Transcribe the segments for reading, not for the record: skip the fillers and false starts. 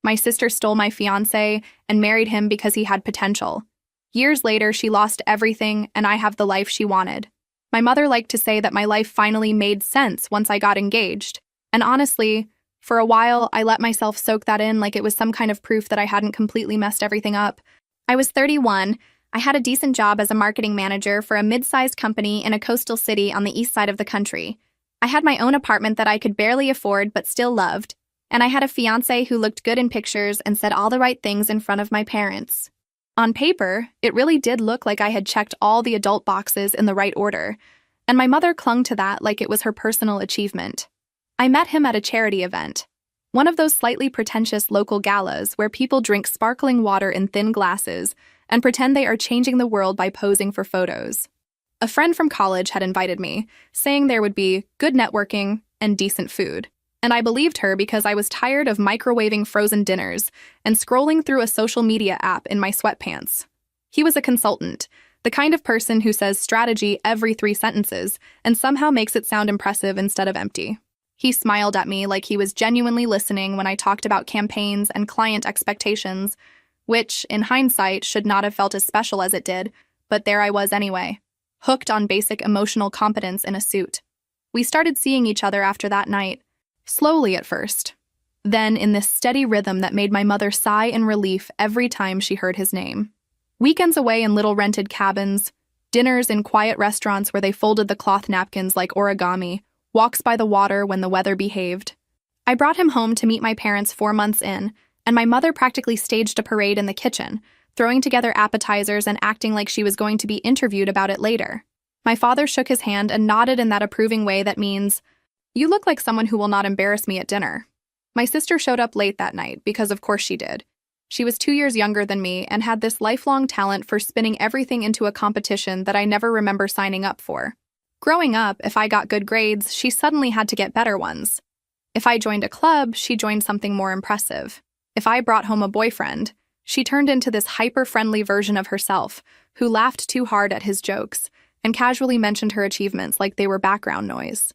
My sister stole my fiancé and married him because he had potential. Years later, she lost everything, and I have the life she wanted. My mother liked to say that my life finally made sense once I got engaged. And honestly, for a while, I let myself soak that in like it was some kind of proof that I hadn't completely messed everything up. I was 31. I had a decent job as a marketing manager for a mid-sized company in a coastal city on the east side of the country. I had my own apartment that I could barely afford but still loved, and I had a fiancé who looked good in pictures and said all the right things in front of my parents. On paper, it really did look like I had checked all the adult boxes in the right order, and my mother clung to that like it was her personal achievement. I met him at a charity event, one of those slightly pretentious local galas where people drink sparkling water in thin glasses and pretend they are changing the world by posing for photos. A friend from college had invited me, saying there would be good networking and decent food. And I believed her because I was tired of microwaving frozen dinners and scrolling through a social media app in my sweatpants. He was a consultant, the kind of person who says strategy every 3 sentences and somehow makes it sound impressive instead of empty. He smiled at me like he was genuinely listening when I talked about campaigns and client expectations, which, in hindsight, should not have felt as special as it did, but there I was anyway, hooked on basic emotional competence in a suit. We started seeing each other after that night, slowly at first, then in this steady rhythm that made my mother sigh in relief every time she heard his name. Weekends away in little rented cabins, dinners in quiet restaurants where they folded the cloth napkins like origami, walks by the water when the weather behaved. I brought him home to meet my parents 4 months in, and my mother practically staged a parade in the kitchen, throwing together appetizers and acting like she was going to be interviewed about it later. My father shook his hand and nodded in that approving way that means, "You look like someone who will not embarrass me at dinner." My sister showed up late that night, because of course she did. She was 2 years younger than me and had this lifelong talent for spinning everything into a competition that I never remember signing up for. Growing up, if I got good grades, she suddenly had to get better ones. If I joined a club, she joined something more impressive. If I brought home a boyfriend, she turned into this hyper-friendly version of herself, who laughed too hard at his jokes and casually mentioned her achievements like they were background noise.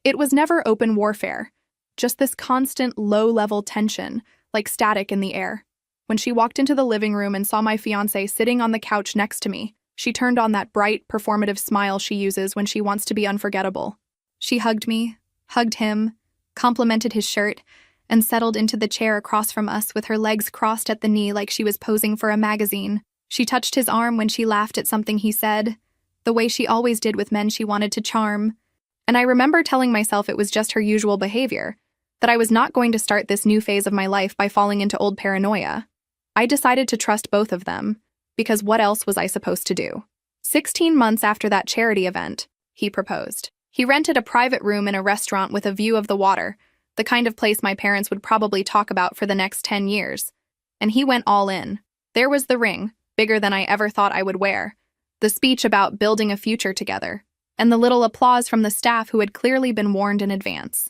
It was never open warfare, just this constant low-level tension, like static in the air. When she walked into the living room and saw my fiancé sitting on the couch next to me, she turned on that bright, performative smile she uses when she wants to be unforgettable. She hugged me, hugged him, complimented his shirt, and settled into the chair across from us with her legs crossed at the knee like she was posing for a magazine. She touched his arm when she laughed at something he said, the way she always did with men she wanted to charm. And I remember telling myself it was just her usual behavior, that I was not going to start this new phase of my life by falling into old paranoia. I decided to trust both of them, because what else was I supposed to do? 16 months after that charity event, he proposed. He rented a private room in a restaurant with a view of the water, the kind of place my parents would probably talk about for the next 10 years. And he went all in. There was the ring, bigger than I ever thought I would wear, the speech about building a future together, and the little applause from the staff who had clearly been warned in advance.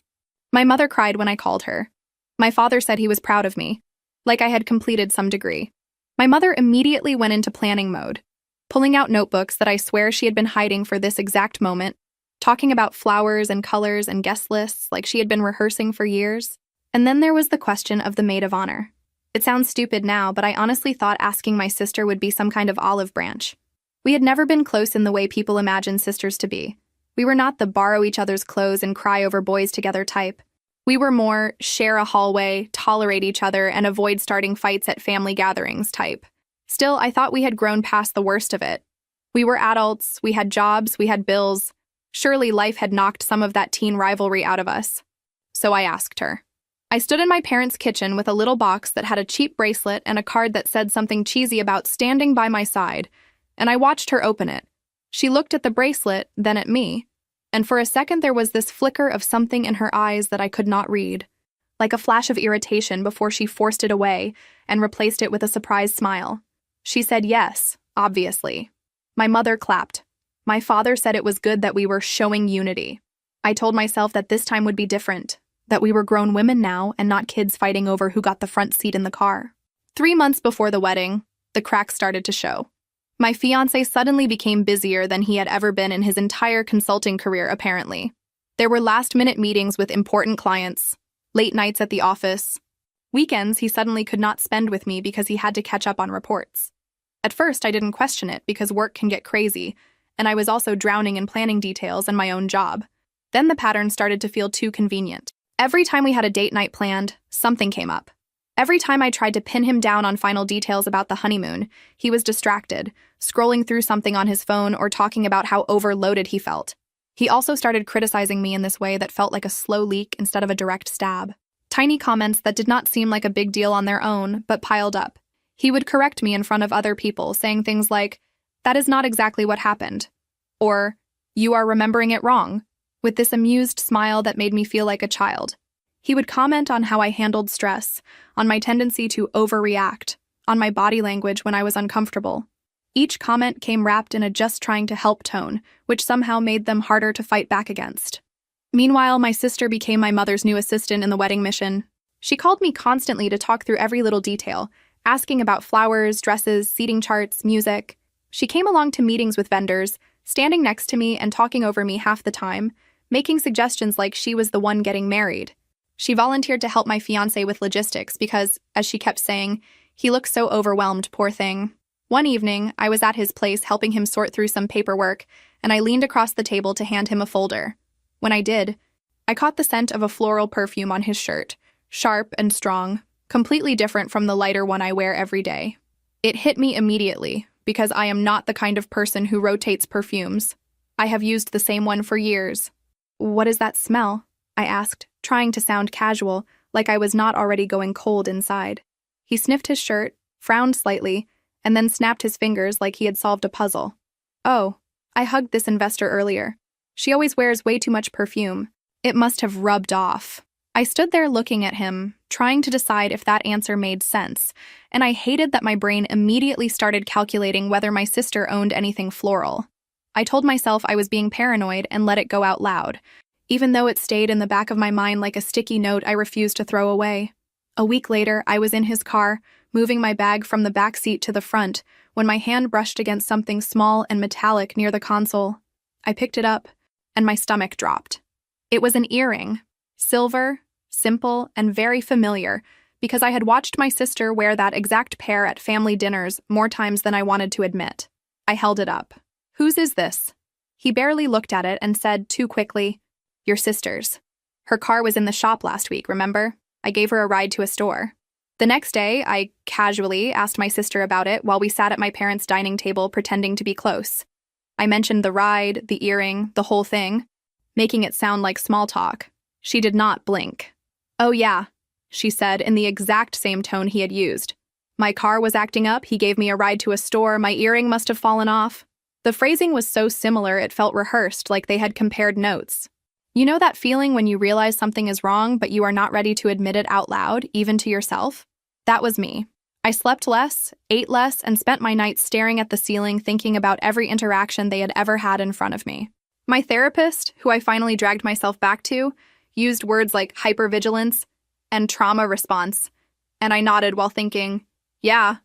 My mother cried when I called her. My father said he was proud of me, like I had completed some degree. My mother immediately went into planning mode, pulling out notebooks that I swear she had been hiding for this exact moment, talking about flowers and colors and guest lists like she had been rehearsing for years. And then there was the question of the maid of honor. It sounds stupid now, but I honestly thought asking my sister would be some kind of olive branch. We had never been close in the way people imagine sisters to be. We were not the borrow each other's clothes and cry over boys together type. We were more share a hallway, tolerate each other, and avoid starting fights at family gatherings type. Still, I thought we had grown past the worst of it. We were adults, we had jobs, we had bills. Surely life had knocked some of that teen rivalry out of us. So I asked her. I stood in my parents' kitchen with a little box that had a cheap bracelet and a card that said something cheesy about standing by my side, and I watched her open it. She looked at the bracelet, then at me, and for a second there was this flicker of something in her eyes that I could not read, like a flash of irritation before she forced it away and replaced it with a surprised smile. She said yes, obviously. My mother clapped. My father said it was good that we were showing unity. I told myself that this time would be different, that we were grown women now and not kids fighting over who got the front seat in the car. 3 months before the wedding, the cracks started to show. My fiancé suddenly became busier than he had ever been in his entire consulting career, apparently. There were last-minute meetings with important clients, late nights at the office. Weekends, he suddenly could not spend with me because he had to catch up on reports. At first, I didn't question it because work can get crazy, and I was also drowning in planning details and my own job. Then the pattern started to feel too convenient. Every time we had a date night planned, something came up. Every time I tried to pin him down on final details about the honeymoon, he was distracted, scrolling through something on his phone or talking about how overloaded he felt. He also started criticizing me in this way that felt like a slow leak instead of a direct stab. Tiny comments that did not seem like a big deal on their own, but piled up. He would correct me in front of other people, saying things like, "That is not exactly what happened," or "You are remembering it wrong," with this amused smile that made me feel like a child. He would comment on how I handled stress, on my tendency to overreact, on my body language when I was uncomfortable. Each comment came wrapped in a just trying to help tone, which somehow made them harder to fight back against. Meanwhile, my sister became my mother's new assistant in the wedding mission. She called me constantly to talk through every little detail, asking about flowers, dresses, seating charts, music. She came along to meetings with vendors, standing next to me and talking over me half the time, making suggestions like she was the one getting married. She volunteered to help my fiancé with logistics because, as she kept saying, he looks so overwhelmed, poor thing. One evening, I was at his place helping him sort through some paperwork, and I leaned across the table to hand him a folder. When I did, I caught the scent of a floral perfume on his shirt, sharp and strong, completely different from the lighter one I wear every day. It hit me immediately, because I am not the kind of person who rotates perfumes. I have used the same one for years. "What is that smell?" I asked, trying to sound casual, like I was not already going cold inside. He sniffed his shirt, frowned slightly, and then snapped his fingers like he had solved a puzzle. "Oh, I hugged this investor earlier. She always wears way too much perfume. It must have rubbed off." I stood there looking at him, trying to decide if that answer made sense, and I hated that my brain immediately started calculating whether my sister owned anything floral. I told myself I was being paranoid and let it go out loud, even though it stayed in the back of my mind like a sticky note I refused to throw away. A week later, I was in his car, moving my bag from the back seat to the front, when my hand brushed against something small and metallic near the console. I picked it up, and my stomach dropped. It was an earring, silver, simple, and very familiar, because I had watched my sister wear that exact pair at family dinners more times than I wanted to admit. I held it up. "Whose is this?" He barely looked at it and said too quickly, "Your sister's. Her car was in the shop last week, remember? I gave her a ride to a store." The next day, I casually asked my sister about it while we sat at my parents' dining table pretending to be close. I mentioned the ride, the earring, the whole thing, making it sound like small talk. She did not blink. "Oh yeah," she said in the exact same tone he had used. "My car was acting up, he gave me a ride to a store, my earring must have fallen off." The phrasing was so similar it felt rehearsed, like they had compared notes. You know that feeling when you realize something is wrong, but you are not ready to admit it out loud, even to yourself? That was me. I slept less, ate less, and spent my nights staring at the ceiling thinking about every interaction they had ever had in front of me. My therapist, who I finally dragged myself back to, used words like hypervigilance and trauma response, and I nodded while thinking, yeah,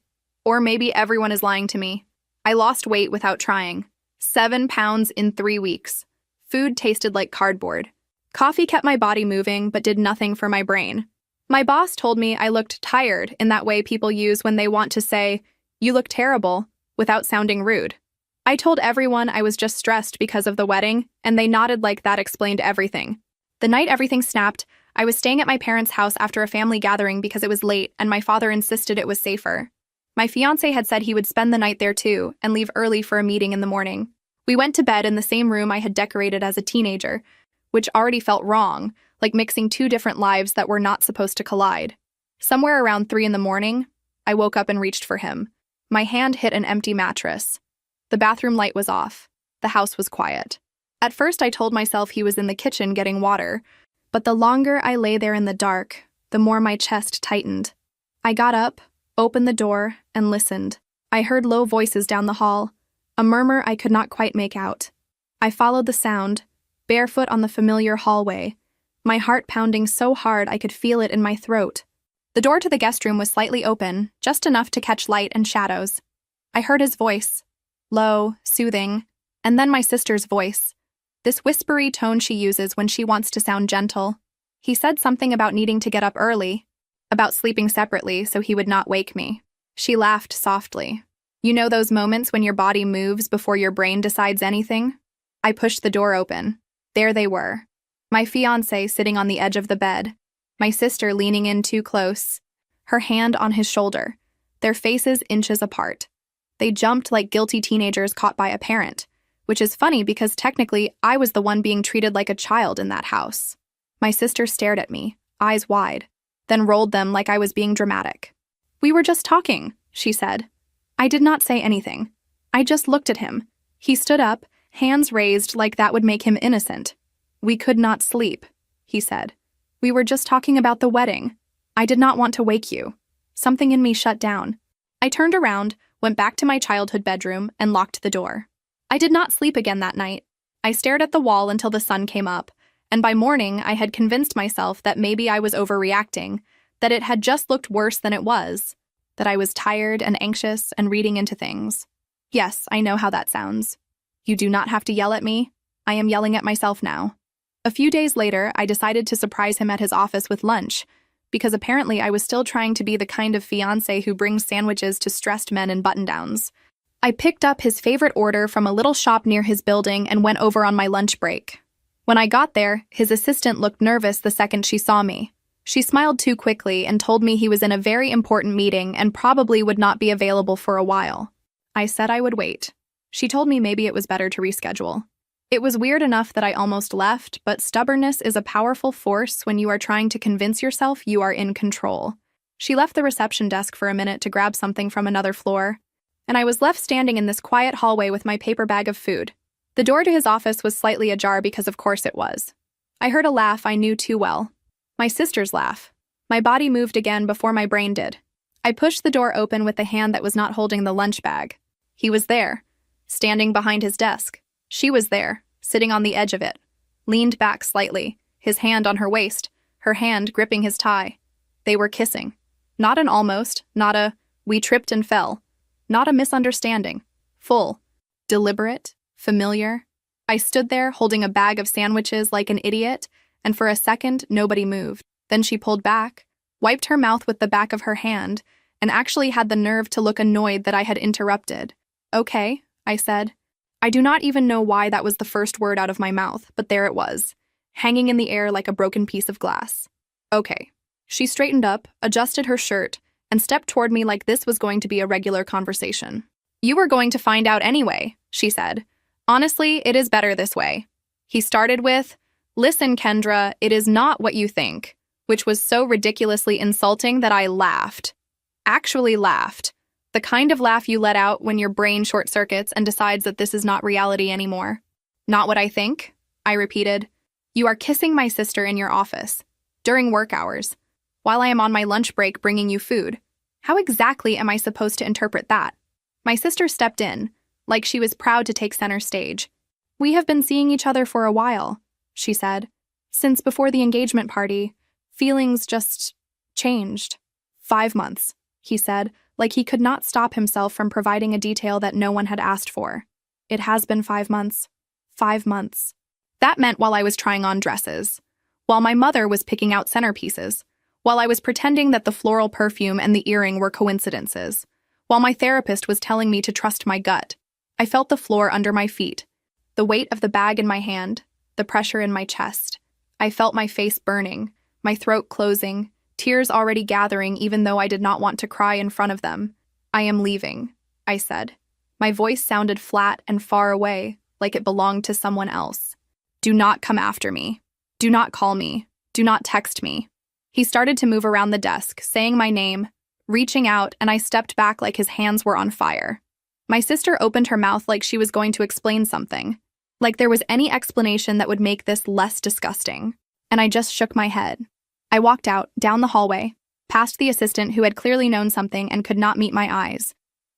or maybe everyone is lying to me. I lost weight without trying. 7 pounds in 3 weeks. Food tasted like cardboard. Coffee kept my body moving but did nothing for my brain. My boss told me I looked tired in that way people use when they want to say, "You look terrible," without sounding rude. I told everyone I was just stressed because of the wedding, and they nodded like that explained everything. The night everything snapped, I was staying at my parents' house after a family gathering because it was late and my father insisted it was safer. My fiancé had said he would spend the night there too and leave early for a meeting in the morning. We went to bed in the same room I had decorated as a teenager, which already felt wrong, like mixing two different lives that were not supposed to collide. Somewhere around 3 in the morning, I woke up and reached for him. My hand hit an empty mattress. The bathroom light was off. The house was quiet. At first, I told myself he was in the kitchen getting water, but the longer I lay there in the dark, the more my chest tightened. I got up, opened the door, and listened. I heard low voices down the hall, a murmur I could not quite make out. I followed the sound, barefoot on the familiar hallway, my heart pounding so hard I could feel it in my throat. The door to the guest room was slightly open, just enough to catch light and shadows. I heard his voice, low, soothing, and then my sister's voice, this whispery tone she uses when she wants to sound gentle. He said something about needing to get up early. about sleeping separately so he would not wake me. She laughed softly. You know those moments when your body moves before your brain decides anything? I pushed the door open. There they were. My fiancé sitting on the edge of the bed, my sister leaning in too close, her hand on his shoulder, their faces inches apart. They jumped like guilty teenagers caught by a parent, which is funny because technically I was the one being treated like a child in that house. My sister stared at me, eyes wide, then rolled them like I was being dramatic. We were just talking, she said. I did not say anything. I just looked at him. He stood up, hands raised like that would make him innocent. We could not sleep, he said. We were just talking about the wedding. I did not want to wake you. Something in me shut down. I turned around, went back to my childhood bedroom, and locked the door. I did not sleep again that night. I stared at the wall until the sun came up, and by morning I had convinced myself that maybe I was overreacting, that it had just looked worse than it was, that I was tired and anxious and reading into things. Yes, I know how that sounds. You do not have to yell at me. I am yelling at myself now. A few days later, I decided to surprise him at his office with lunch, because apparently I was still trying to be the kind of fiancé who brings sandwiches to stressed men in button-downs. I picked up his favorite order from a little shop near his building and went over on my lunch break. When I got there, his assistant looked nervous the second she saw me. She smiled too quickly and told me he was in a very important meeting and probably would not be available for a while. I said I would wait. She told me maybe it was better to reschedule. It was weird enough that I almost left, but stubbornness is a powerful force when you are trying to convince yourself you are in control. She left the reception desk for a minute to grab something from another floor, and I was left standing in this quiet hallway with my paper bag of food. The door to his office was slightly ajar because of course it was. I heard a laugh I knew too well. My sister's laugh. My body moved again before my brain did. I pushed the door open with the hand that was not holding the lunch bag. He was there, standing behind his desk. She was there, sitting on the edge of it, leaned back slightly, his hand on her waist, her hand gripping his tie. They were kissing. Not an almost, not a, we tripped and fell. Not a misunderstanding. Full. Deliberate. Familiar. I stood there holding a bag of sandwiches like an idiot, and for a second, nobody moved. Then she pulled back, wiped her mouth with the back of her hand, and actually had the nerve to look annoyed that I had interrupted. Okay, I said. I do not even know why that was the first word out of my mouth, but there it was, hanging in the air like a broken piece of glass. Okay. She straightened up, adjusted her shirt, and stepped toward me like this was going to be a regular conversation. You were going to find out anyway, she said. Honestly, it is better this way. He started with, listen, Kendra, it is not what you think, which was so ridiculously insulting that I laughed. Actually laughed. The kind of laugh you let out when your brain short-circuits and decides that this is not reality anymore. Not what I think, I repeated. You are kissing my sister in your office, during work hours, while I am on my lunch break bringing you food. How exactly am I supposed to interpret that? My sister stepped in, like she was proud to take center stage. We have been seeing each other for a while, she said. Since before the engagement party, feelings just changed. 5 months, he said, like he could not stop himself from providing a detail that no one had asked for. It has been 5 months. 5 months. That meant while I was trying on dresses, while my mother was picking out centerpieces, while I was pretending that the floral perfume and the earring were coincidences, while my therapist was telling me to trust my gut. I felt the floor under my feet, the weight of the bag in my hand, the pressure in my chest. I felt my face burning, my throat closing, tears already gathering even though I did not want to cry in front of them. I am leaving, I said. My voice sounded flat and far away, like it belonged to someone else. Do not come after me. Do not call me. Do not text me. He started to move around the desk, saying my name, reaching out, and I stepped back like his hands were on fire. My sister opened her mouth like she was going to explain something, like there was any explanation that would make this less disgusting, and I just shook my head. I walked out, down the hallway, past the assistant who had clearly known something and could not meet my eyes.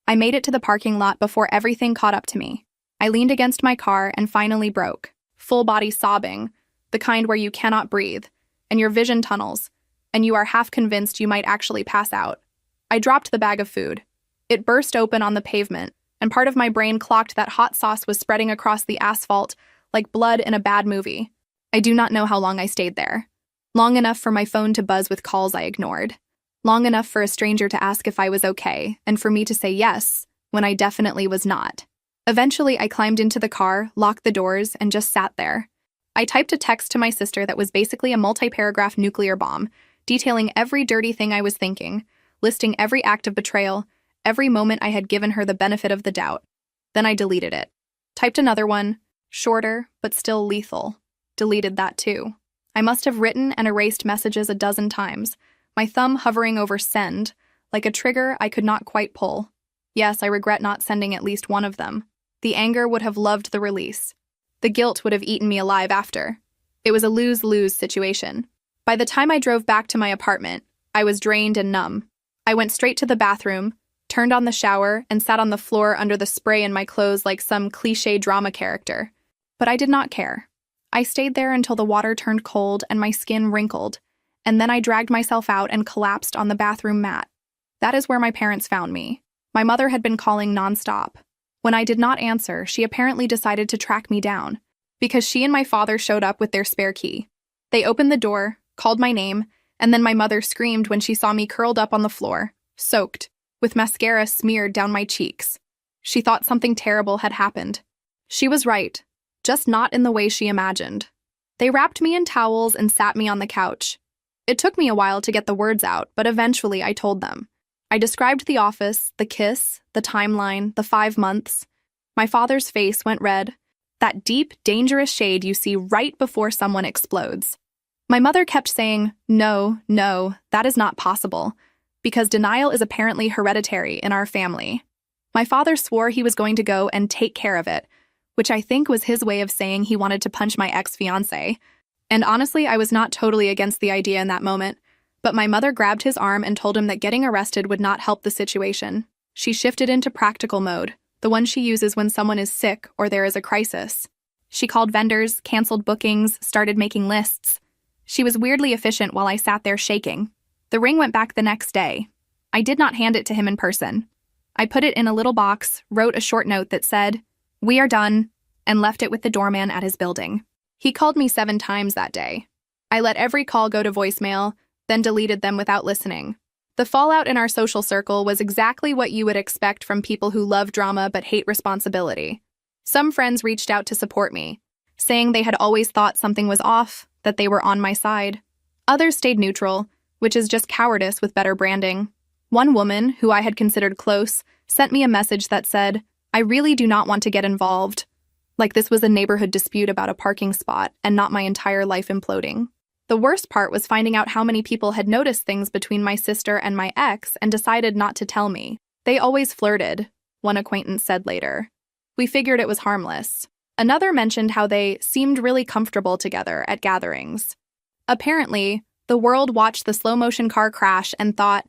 I made it to the parking lot before everything caught up to me. I leaned against my car and finally broke, full body sobbing, the kind where you cannot breathe, and your vision tunnels, and you are half convinced you might actually pass out. I dropped the bag of food. It burst open on the pavement, and part of my brain clocked that hot sauce was spreading across the asphalt like blood in a bad movie. I do not know how long I stayed there. Long enough for my phone to buzz with calls I ignored. long enough for a stranger to ask if I was okay, and for me to say yes, when I definitely was not. Eventually, I climbed into the car, locked the doors, and just sat there. I typed a text to my sister that was basically a multi-paragraph nuclear bomb, detailing every dirty thing I was thinking, listing every act of betrayal, every moment I had given her the benefit of the doubt. Then I deleted it. Typed another one, shorter, but still lethal. Deleted that too. I must have written and erased messages a dozen times, my thumb hovering over send, like a trigger I could not quite pull. Yes, I regret not sending at least one of them. The anger would have loved the release. The guilt would have eaten me alive after. It was a lose-lose situation. By the time I drove back to my apartment, I was drained and numb. I went straight to the bathroom, turned on the shower, and sat on the floor under the spray in my clothes like some cliché drama character. But I did not care. I stayed there until the water turned cold and my skin wrinkled, and then I dragged myself out and collapsed on the bathroom mat. That is where my parents found me. My mother had been calling nonstop. When I did not answer, she apparently decided to track me down, because she and my father showed up with their spare key. They opened the door, called my name, and then my mother screamed when she saw me curled up on the floor, soaked, with mascara smeared down my cheeks. She thought something terrible had happened. She was right, just not in the way she imagined. They wrapped me in towels and sat me on the couch. It took me a while to get the words out, but eventually I told them. I described the office, the kiss, the timeline, the 5 months. My father's face went red, that deep, dangerous shade you see right before someone explodes. My mother kept saying, no, that is not possible, because denial is apparently hereditary in our family. My father swore he was going to go and take care of it, which I think was his way of saying he wanted to punch my ex-fiancé. And honestly, I was not totally against the idea in that moment, but my mother grabbed his arm and told him that getting arrested would not help the situation. She shifted into practical mode, the one she uses when someone is sick or there is a crisis. She called vendors, canceled bookings, started making lists. She was weirdly efficient while I sat there shaking. The ring went back the next day. I did not hand it to him in person. I put it in a little box, wrote a short note that said, "We are done," and left it with the doorman at his building. He called me 7 times that day. I let every call go to voicemail, then deleted them without listening. The fallout in our social circle was exactly what you would expect from people who love drama but hate responsibility. Some friends reached out to support me, saying they had always thought something was off, that they were on my side. Others stayed neutral, which is just cowardice with better branding. One woman, who I had considered close, sent me a message that said, "I really do not want to get involved," like this was a neighborhood dispute about a parking spot and not my entire life imploding. The worst part was finding out how many people had noticed things between my sister and my ex and decided not to tell me. "They always flirted," one acquaintance said later. "We figured it was harmless." Another mentioned how they seemed really comfortable together at gatherings. Apparently, the world watched the slow-motion car crash and thought,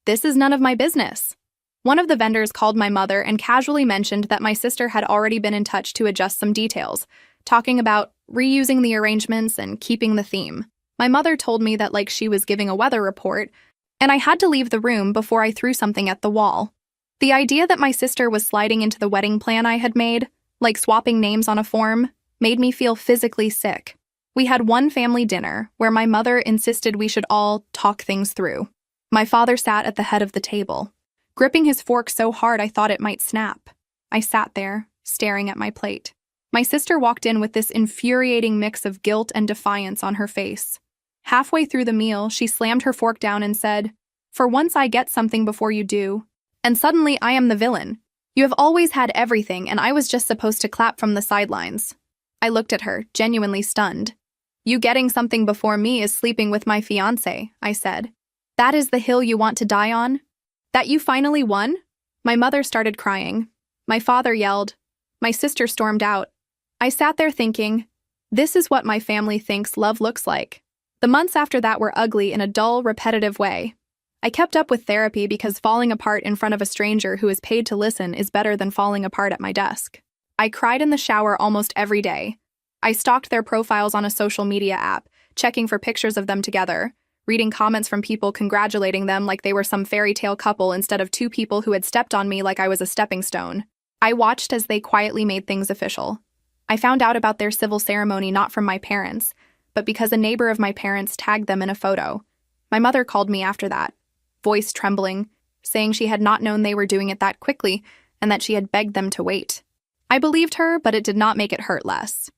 "This is none of my business." One of the vendors called my mother and casually mentioned that my sister had already been in touch to adjust some details, talking about reusing the arrangements and keeping the theme. My mother told me that like she was giving a weather report, and I had to leave the room before I threw something at the wall. The idea that my sister was sliding into the wedding plan I had made, like swapping names on a form, made me feel physically sick. We had one family dinner where my mother insisted we should all talk things through. My father sat at the head of the table, gripping his fork so hard I thought it might snap. I sat there, staring at my plate. My sister walked in with this infuriating mix of guilt and defiance on her face. Halfway through the meal, she slammed her fork down and said, "For once I get something before you do. And suddenly I am the villain. You have always had everything, and I was just supposed to clap from the sidelines." I looked at her, genuinely stunned. "You getting something before me is sleeping with my fiancé," I said. "That is the hill you want to die on? That you finally won?" My mother started crying. My father yelled. My sister stormed out. I sat there thinking, this is what my family thinks love looks like. The months after that were ugly in a dull, repetitive way. I kept up with therapy because falling apart in front of a stranger who is paid to listen is better than falling apart at my desk. I cried in the shower almost every day. I stalked their profiles on a social media app, checking for pictures of them together, reading comments from people congratulating them like they were some fairy tale couple instead of 2 people who had stepped on me like I was a stepping stone. I watched as they quietly made things official. I found out about their civil ceremony not from my parents, but because a neighbor of my parents tagged them in a photo. My mother called me after that. voice trembling, saying she had not known they were doing it that quickly and that she had begged them to wait. I believed her, but it did not make it hurt less.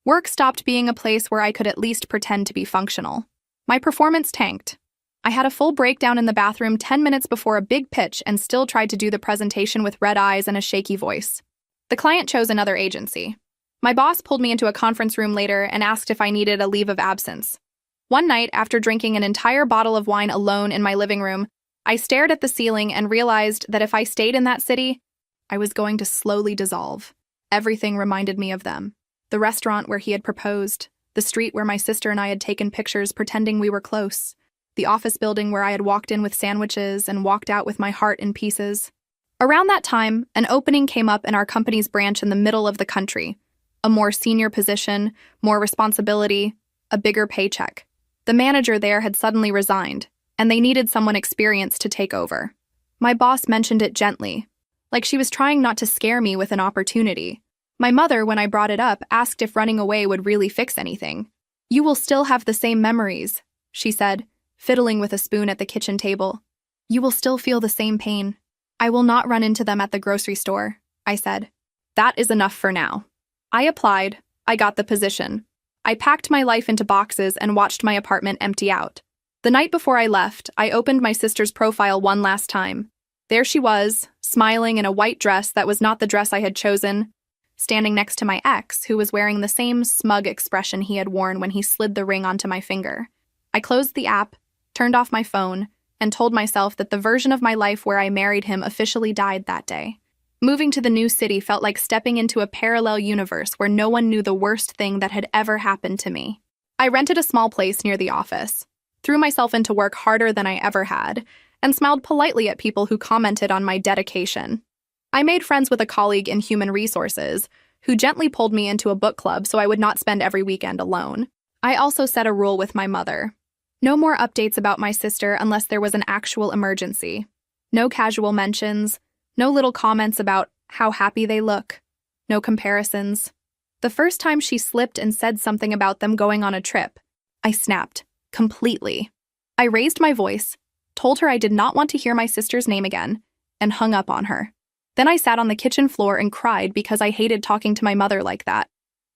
Work stopped being a place where I could at least pretend to be functional. My performance tanked. I had a full breakdown in the bathroom 10 minutes before a big pitch and still tried to do the presentation with red eyes and a shaky voice. The client chose another agency. My boss pulled me into a conference room later and asked if I needed a leave of absence. One night, after drinking an entire bottle of wine alone in my living room, I stared at the ceiling and realized that if I stayed in that city, I was going to slowly dissolve. Everything reminded me of them. The restaurant where he had proposed, the street where my sister and I had taken pictures pretending we were close, the office building where I had walked in with sandwiches and walked out with my heart in pieces. Around that time, an opening came up in our company's branch in the middle of the country. A more senior position, more responsibility, a bigger paycheck. The manager there had suddenly resigned, and they needed someone experienced to take over. My boss mentioned it gently, like she was trying not to scare me with an opportunity. My mother, when I brought it up, asked if running away would really fix anything. "You will still have the same memories," she said, fiddling with a spoon at the kitchen table. "You will still feel the same pain." "I will not run into them at the grocery store," I said. "That is enough for now." I applied. I got the position. I packed my life into boxes and watched my apartment empty out. The night before I left, I opened my sister's profile one last time. There she was, smiling in a white dress that was not the dress I had chosen, standing next to my ex, who was wearing the same smug expression he had worn when he slid the ring onto my finger. I closed the app, turned off my phone, and told myself that the version of my life where I married him officially died that day. Moving to the new city felt like stepping into a parallel universe where no one knew the worst thing that had ever happened to me. I rented a small place near the office, threw myself into work harder than I ever had, and smiled politely at people who commented on my dedication. I made friends with a colleague in human resources, who gently pulled me into a book club so I would not spend every weekend alone. I also set a rule with my mother. No more updates about my sister unless there was an actual emergency. No casual mentions, no little comments about how happy they look, no comparisons. The first time she slipped and said something about them going on a trip, I snapped, completely. I raised my voice, told her I did not want to hear my sister's name again, and hung up on her. Then I sat on the kitchen floor and cried because I hated talking to my mother like that.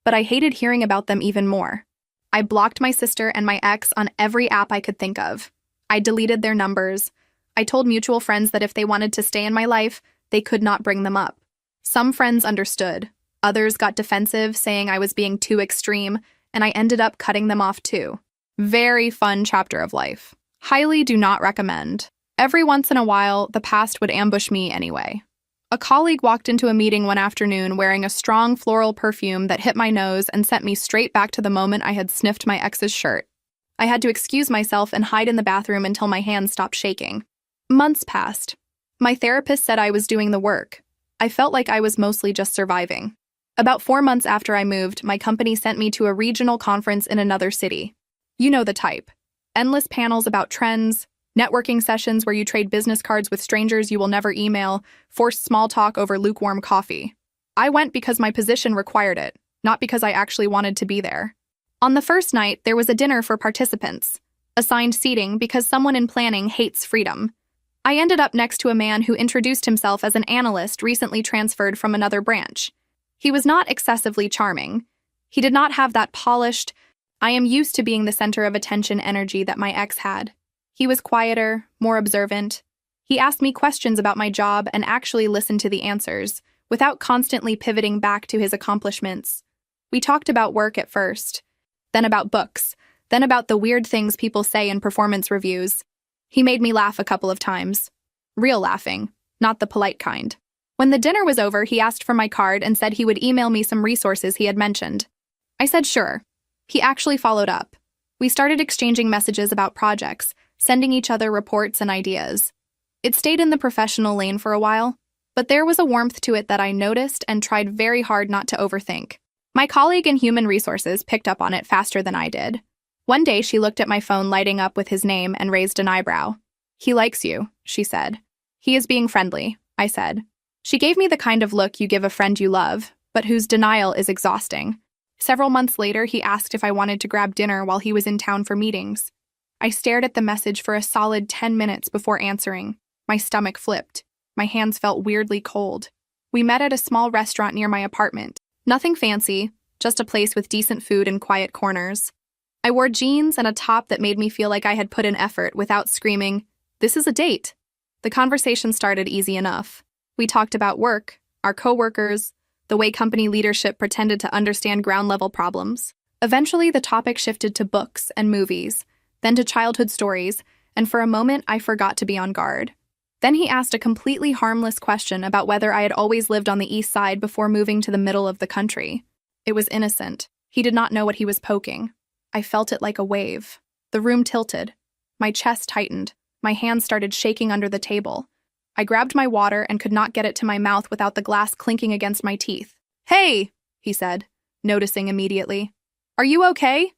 But I hated hearing about them even more. I blocked my sister and my ex on every app I could think of. I deleted their numbers. I told mutual friends that if they wanted to stay in my life, they could not bring them up. Some friends understood. Others got defensive, saying I was being too extreme, and I ended up cutting them off too. Very fun chapter of life. Highly do not recommend. Every once in a while, the past would ambush me anyway. A colleague walked into a meeting one afternoon wearing a strong floral perfume that hit my nose and sent me straight back to the moment I had sniffed my ex's shirt. I had to excuse myself and hide in the bathroom until my hands stopped shaking. Months passed. My therapist said I was doing the work. I felt like I was mostly just surviving. About 4 months after I moved, my company sent me to a regional conference in another city. You know the type. Endless panels about trends, networking sessions where you trade business cards with strangers you will never email, forced small talk over lukewarm coffee. I went because my position required it, not because I actually wanted to be there. On the first night, there was a dinner for participants, assigned seating because someone in planning hates freedom. I ended up next to a man who introduced himself as an analyst recently transferred from another branch. He was not excessively charming. He did not have that polished, I am used to being the center of attention energy that my ex had. He was quieter, more observant. He asked me questions about my job and actually listened to the answers, without constantly pivoting back to his accomplishments. We talked about work at first, then about books, then about the weird things people say in performance reviews. He made me laugh a couple of times. Real laughing, not the polite kind. When the dinner was over, he asked for my card and said he would email me some resources he had mentioned. I said sure. He actually followed up. We started exchanging messages about projects, sending each other reports and ideas. It stayed in the professional lane for a while, but there was a warmth to it that I noticed and tried very hard not to overthink. My colleague in human resources picked up on it faster than I did. One day she looked at my phone lighting up with his name and raised an eyebrow. "He likes you," she said. "He is being friendly," I said. She gave me the kind of look you give a friend you love, but whose denial is exhausting. Several months later, he asked if I wanted to grab dinner while he was in town for meetings. I stared at the message for a solid 10 minutes before answering. My stomach flipped. My hands felt weirdly cold. We met at a small restaurant near my apartment. Nothing fancy, just a place with decent food and quiet corners. I wore jeans and a top that made me feel like I had put in effort without screaming, "This is a date." The conversation started easy enough. We talked about work, our coworkers, the way company leadership pretended to understand ground-level problems. Eventually, the topic shifted to books and movies, then to childhood stories, and for a moment I forgot to be on guard. Then he asked a completely harmless question about whether I had always lived on the east side before moving to the middle of the country. It was innocent. He did not know what he was poking. I felt it like a wave. The room tilted. My chest tightened. My hands started shaking under the table. I grabbed my water and could not get it to my mouth without the glass clinking against my teeth. "Hey," he said, noticing immediately. "Are you okay?"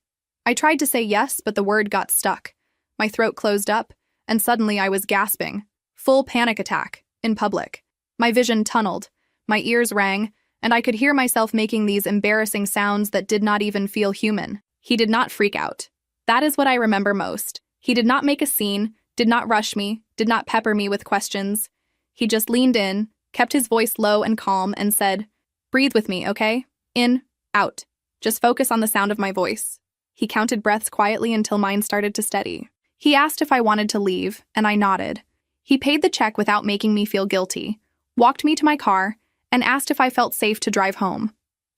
I tried to say yes, but the word got stuck. My throat closed up, and suddenly I was gasping. Full panic attack, in public. My vision tunneled, my ears rang, and I could hear myself making these embarrassing sounds that did not even feel human. He did not freak out. That is what I remember most. He did not make a scene, did not rush me, did not pepper me with questions. He just leaned in, kept his voice low and calm, and said, "Breathe with me, okay? In, out. Just focus on the sound of my voice." He counted breaths quietly until mine started to steady. He asked if I wanted to leave, and I nodded. He paid the check without making me feel guilty, walked me to my car, and asked if I felt safe to drive home.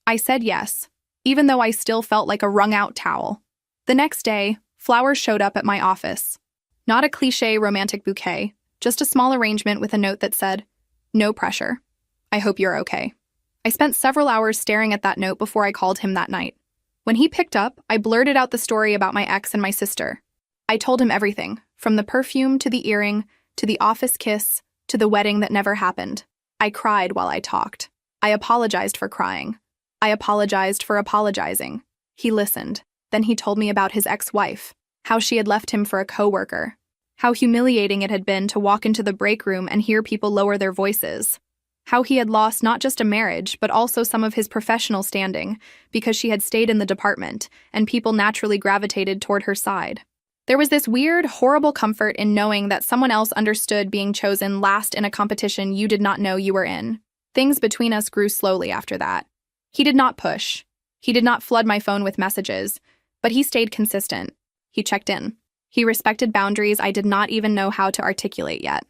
I said yes, even though I still felt like a wrung-out towel. The next day, flowers showed up at my office. Not a cliché romantic bouquet, just a small arrangement with a note that said, "No pressure. I hope you're okay." I spent several hours staring at that note before I called him that night. When he picked up, I blurted out the story about my ex and my sister. I told him everything, from the perfume to the earring, to the office kiss, to the wedding that never happened. I cried while I talked. I apologized for crying. I apologized for apologizing. He listened. Then he told me about his ex-wife, how she had left him for a coworker, how humiliating it had been to walk into the break room and hear people lower their voices, how he had lost not just a marriage but also some of his professional standing because she had stayed in the department and people naturally gravitated toward her side. There was this weird, horrible comfort in knowing that someone else understood being chosen last in a competition you did not know you were in. Things between us grew slowly after that. He did not push. He did not flood my phone with messages, but he stayed consistent. He checked in. He respected boundaries I did not even know how to articulate yet.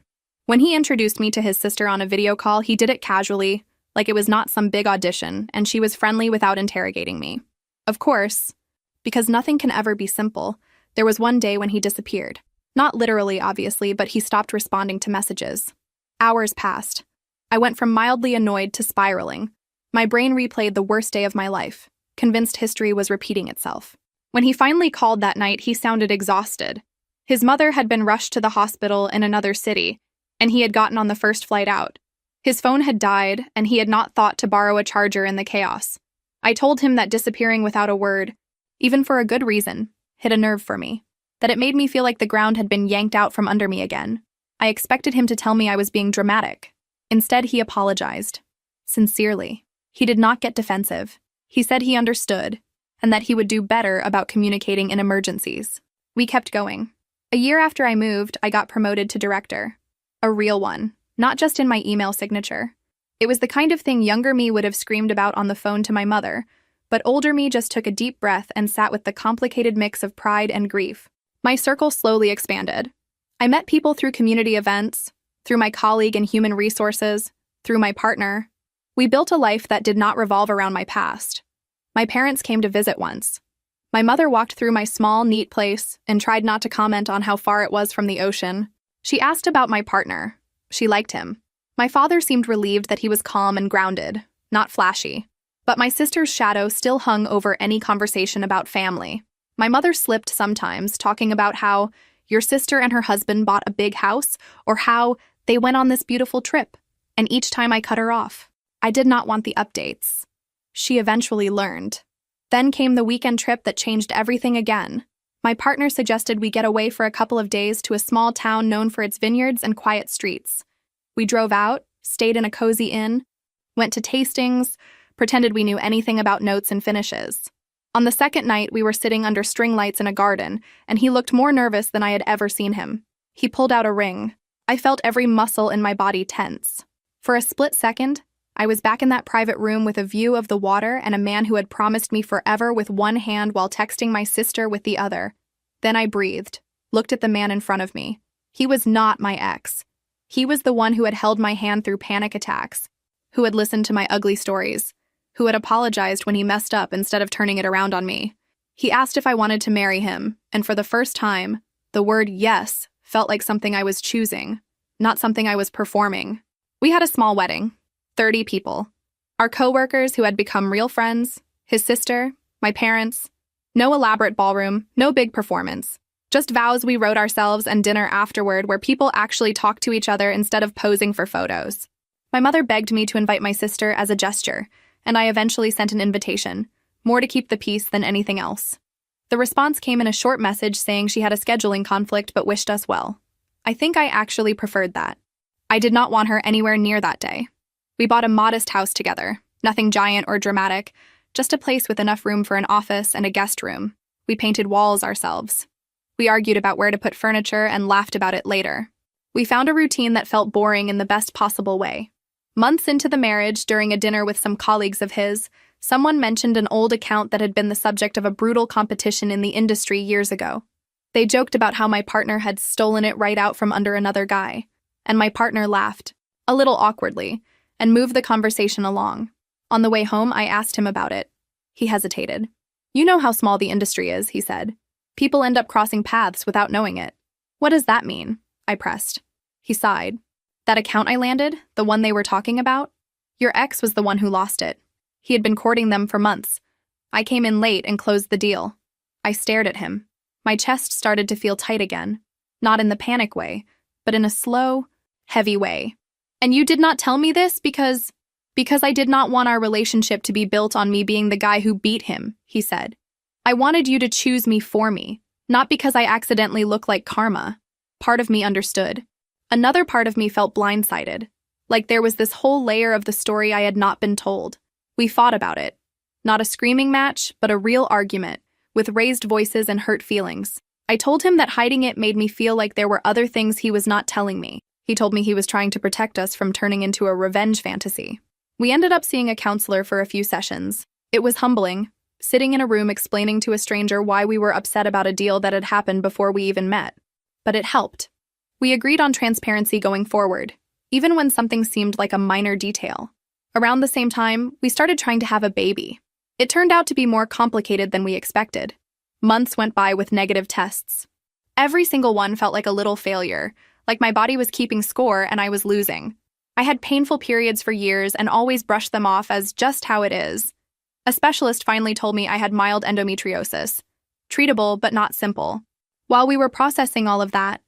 When he introduced me to his sister on a video call, he did it casually, like it was not some big audition, and she was friendly without interrogating me. Of course, because nothing can ever be simple, there was one day when he disappeared. Not literally, obviously, but he stopped responding to messages. Hours passed. I went from mildly annoyed to spiraling. My brain replayed the worst day of my life, convinced history was repeating itself. When he finally called that night, he sounded exhausted. His mother had been rushed to the hospital in another city, and he had gotten on the first flight out. His phone had died, and he had not thought to borrow a charger in the chaos. I told him that disappearing without a word, even for a good reason, hit a nerve for me, that it made me feel like the ground had been yanked out from under me again. I expected him to tell me I was being dramatic. Instead, he apologized. Sincerely. He did not get defensive. He said he understood, and that he would do better about communicating in emergencies. We kept going. A year after I moved, I got promoted to director. A real one, not just in my email signature. It was the kind of thing younger me would have screamed about on the phone to my mother, but older me just took a deep breath and sat with the complicated mix of pride and grief. My circle slowly expanded. I met people through community events, through my colleague in human resources, through my partner. We built a life that did not revolve around my past. My parents came to visit once. My mother walked through my small, neat place and tried not to comment on how far it was from the ocean. She asked about my partner. She liked him. My father seemed relieved that he was calm and grounded, not flashy. But my sister's shadow still hung over any conversation about family. My mother slipped sometimes, talking about how your sister and her husband bought a big house, or how they went on this beautiful trip, and each time I cut her off. I did not want the updates. She eventually learned. Then came the weekend trip that changed everything again. My partner suggested we get away for a couple of days to a small town known for its vineyards and quiet streets. We drove out, stayed in a cozy inn, went to tastings, pretended we knew anything about notes and finishes. On the second night, we were sitting under string lights in a garden, and he looked more nervous than I had ever seen him. He pulled out a ring. I felt every muscle in my body tense. For a split second, I was back in that private room with a view of the water and a man who had promised me forever with one hand while texting my sister with the other. Then I breathed, looked at the man in front of me. He was not my ex. He was the one who had held my hand through panic attacks, who had listened to my ugly stories, who had apologized when he messed up instead of turning it around on me. He asked if I wanted to marry him, and for the first time, the word yes felt like something I was choosing, not something I was performing. We had a small wedding, 30 people. Our coworkers who had become real friends, his sister, my parents. No elaborate ballroom, no big performance. Just vows we wrote ourselves and dinner afterward where people actually talked to each other instead of posing for photos. My mother begged me to invite my sister as a gesture, and I eventually sent an invitation, more to keep the peace than anything else. The response came in a short message saying she had a scheduling conflict but wished us well. I think I actually preferred that. I did not want her anywhere near that day. We bought a modest house together, nothing giant or dramatic, just a place with enough room for an office and a guest room. We painted walls ourselves. We argued about where to put furniture and laughed about it later. We found a routine that felt boring in the best possible way. Months into the marriage, during a dinner with some colleagues of his, someone mentioned an old account that had been the subject of a brutal competition in the industry years ago. They joked about how my partner had stolen it right out from under another guy, and my partner laughed, a little awkwardly, and moved the conversation along. On the way home, I asked him about it. He hesitated. "You know how small the industry is," he said. "People end up crossing paths without knowing it." "What does that mean?" I pressed. He sighed. "That account I landed, the one they were talking about? Your ex was the one who lost it. He had been courting them for months. I came in late and closed the deal." I stared at him. My chest started to feel tight again, not in the panic way, but in a slow, heavy way. "And you did not tell me this because I did not want our relationship to be built on me being the guy who beat him," he said. "I wanted you to choose me for me, not because I accidentally look like karma." Part of me understood. Another part of me felt blindsided, like there was this whole layer of the story I had not been told. We fought about it. Not a screaming match, but a real argument, with raised voices and hurt feelings. I told him that hiding it made me feel like there were other things he was not telling me. He told me he was trying to protect us from turning into a revenge fantasy. We ended up seeing a counselor for a few sessions. It was humbling, sitting in a room explaining to a stranger why we were upset about a deal that had happened before we even met. But it helped. We agreed on transparency going forward, even when something seemed like a minor detail. Around the same time, we started trying to have a baby. It turned out to be more complicated than we expected. Months went by with negative tests. Every single one felt like a little failure, like my body was keeping score and I was losing. I had painful periods for years and always brushed them off as just how it is. A specialist finally told me I had mild endometriosis, treatable but not simple. While we were processing all of that,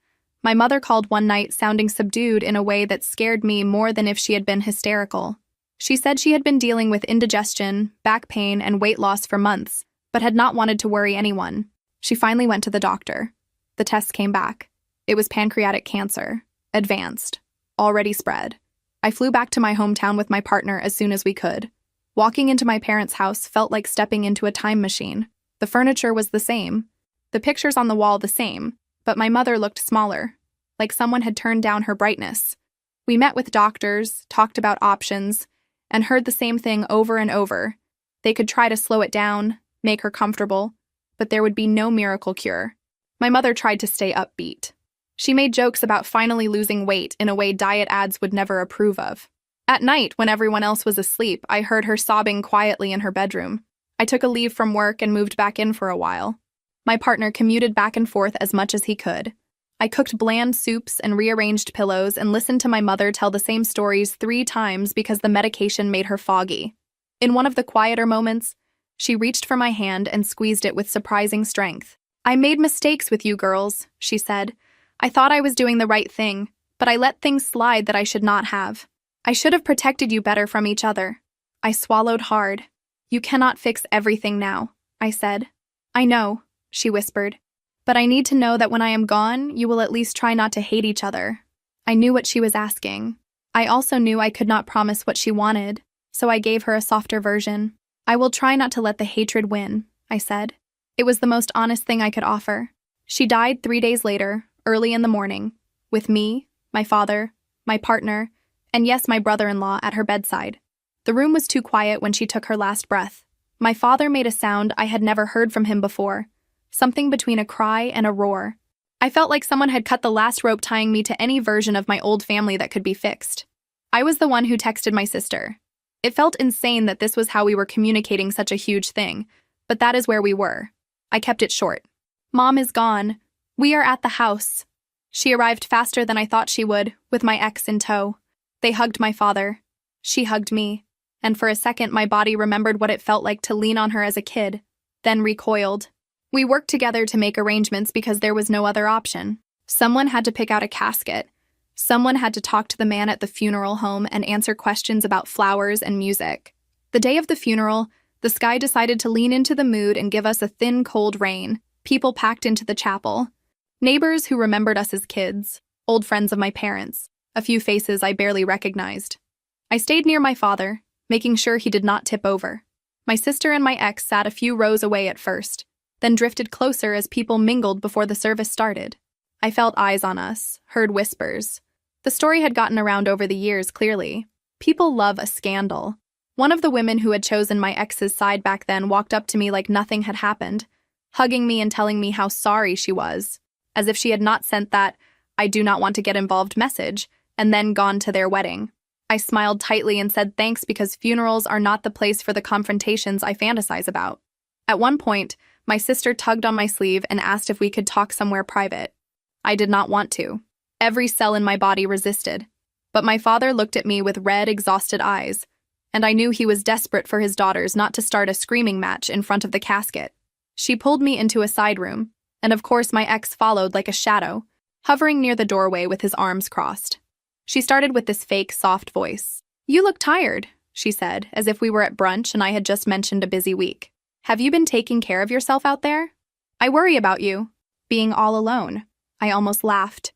my mother called one night sounding subdued in a way that scared me more than if she had been hysterical. She said she had been dealing with indigestion, back pain, and weight loss for months, but had not wanted to worry anyone. She finally went to the doctor. The tests came back. It was pancreatic cancer, advanced, already spread. I flew back to my hometown with my partner as soon as we could. Walking into my parents' house felt like stepping into a time machine. The furniture was the same, the pictures on the wall the same, but my mother looked smaller, like someone had turned down her brightness. We met with doctors, talked about options, and heard the same thing over and over. They could try to slow it down, make her comfortable, but there would be no miracle cure. My mother tried to stay upbeat. She made jokes about finally losing weight in a way diet ads would never approve of. At night, when everyone else was asleep, I heard her sobbing quietly in her bedroom. I took a leave from work and moved back in for a while. My partner commuted back and forth as much as he could. I cooked bland soups and rearranged pillows and listened to my mother tell the same stories 3 times because the medication made her foggy. In one of the quieter moments, she reached for my hand and squeezed it with surprising strength. "I made mistakes with you girls," she said. "I thought I was doing the right thing, but I let things slide that I should not have. I should have protected you better from each other." I swallowed hard. "You cannot fix everything now," I said. "I know," she whispered. "But I need to know that when I am gone, you will at least try not to hate each other." I knew what she was asking. I also knew I could not promise what she wanted, so I gave her a softer version. "I will try not to let the hatred win, I said. It was the most honest thing I could offer. She died 3 days later, early in the morning, with me, my father, my partner, and yes, my brother-in-law at her bedside. The room was too quiet when she took her last breath. My father made a sound I had never heard from him before, something between a cry and a roar. I felt like someone had cut the last rope tying me to any version of my old family that could be fixed. I was the one who texted my sister. It felt insane that this was how we were communicating such a huge thing, but that is where we were. I kept it short. Mom is gone. We are at the house. She arrived faster than I thought she would, with my ex in tow. They hugged my father. She hugged me. And for a second, my body remembered what it felt like to lean on her as a kid, then recoiled. We worked together to make arrangements because there was no other option. Someone had to pick out a casket. Someone had to talk to the man at the funeral home and answer questions about flowers and music. The day of the funeral, the sky decided to lean into the mood and give us a thin, cold rain. People packed into the chapel. Neighbors who remembered us as kids, old friends of my parents, a few faces I barely recognized. I stayed near my father, making sure he did not tip over. My sister and my ex sat a few rows away at first, then drifted closer as people mingled before the service started. I felt eyes on us, heard whispers. The story had gotten around over the years, clearly. People love a scandal. One of the women who had chosen my ex's side back then walked up to me like nothing had happened, hugging me and telling me how sorry she was, as if she had not sent that "I do not want to get involved" message, and then gone to their wedding. I smiled tightly and said thanks because funerals are not the place for the confrontations I fantasize about. At one point, my sister tugged on my sleeve and asked if we could talk somewhere private. I did not want to. Every cell in my body resisted. But my father looked at me with red, exhausted eyes, and I knew he was desperate for his daughters not to start a screaming match in front of the casket. She pulled me into a side room, and of course my ex followed like a shadow, hovering near the doorway with his arms crossed. She started with this fake, soft voice. "You look tired," she said, as if we were at brunch and I had just mentioned a busy week. "Have you been taking care of yourself out there? I worry about you. Being all alone." I almost laughed.